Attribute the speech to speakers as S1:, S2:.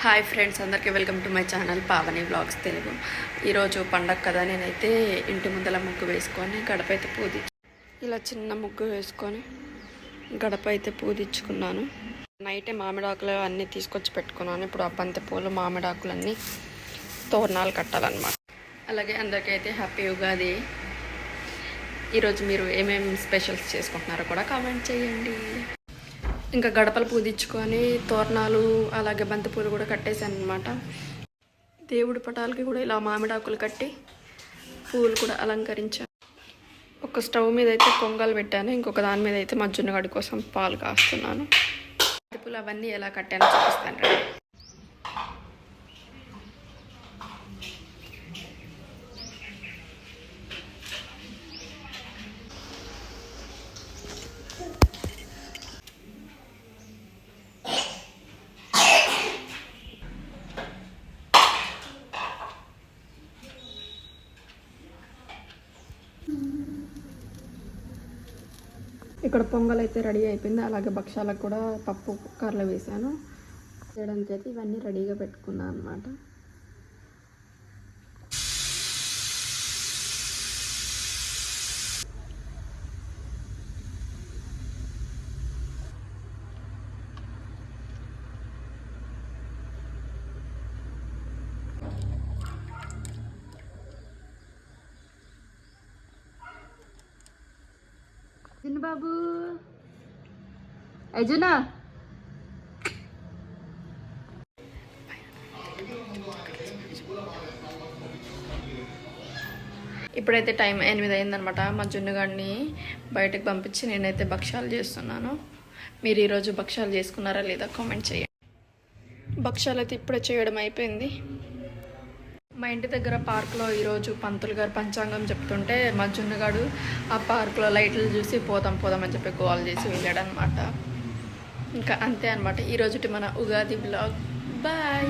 S1: Hi friends, అందరికీ welcome to my channel Pavani vlogs Telugu. ఈరోజు పండగ కదా, నేనైతే ఇంటి ముందల ముగ్గు వేసుకొని గడప అయితే ఇలా చిన్న ముగ్గు వేసుకొని గడప అయితే పూజించుకున్నాను. నైటే మామిడాకులు అన్నీ తీసుకొచ్చి పెట్టుకున్నాను. ఇప్పుడు ఆ బంతి పూలు మామిడాకులన్నీ తోరణాలు కట్టాలన్నమాట. అలాగే అందరికైతే హ్యాపీ ఉగాది. ఈరోజు మీరు ఏమేమి స్పెషల్స్ చేసుకుంటున్నారో కూడా కామెంట్ చేయండి. ఇంకా గడపలు పూజించుకొని తోరణాలు అలాగే బంతిపూలు కూడా కట్టేశాను అనమాట. దేవుడి పటాలకి కూడా ఇలా మామిడాకులు కట్టి పూలు కూడా అలంకరించాను. ఒక స్టవ్ మీద అయితే పొంగల్ పెట్టాను, ఇంకొక దాని మీద అయితే మా జున్నగడి కోసం పాలు కాస్తున్నాను. బంతిపూలు అవన్నీ ఎలా కట్టానో చూపిస్తాను. ఇక్కడ పొంగల్ అయితే రెడీ అయిపోయింది. అలాగే భక్షాలకు కూడా పప్పు కుక్కర్లో వేసాను. చేయడానికి అయితే ఇవన్నీ రెడీగా పెట్టుకున్నాను అనమాట. బాబు అర్జునా, ఇప్పుడైతే టైం 8 అయిందనమాట. మా జున్నుగాడిని బయటకు పంపించి నేనైతే భక్షాలు చేస్తున్నాను. మీరు ఈరోజు భక్షాలు చేసుకున్నారా లేదా కామెంట్ చేయండి. భక్షాలు అయితే ఇప్పుడే చేయడం అయిపోయింది. మా ఇంటి దగ్గర పార్క్లో ఈరోజు పంతులు గారు పంచాంగం చెప్తుంటే మా జున్నుగాడు ఆ పార్క్లో లైట్లు చూసి పోదాం అని చెప్పి కాల్ చేసి వెళ్ళాడనమాట. ఇంకా అంతే అనమాట ఈరోజుటి మన ఉగాది బ్లాగ్. బాయ్.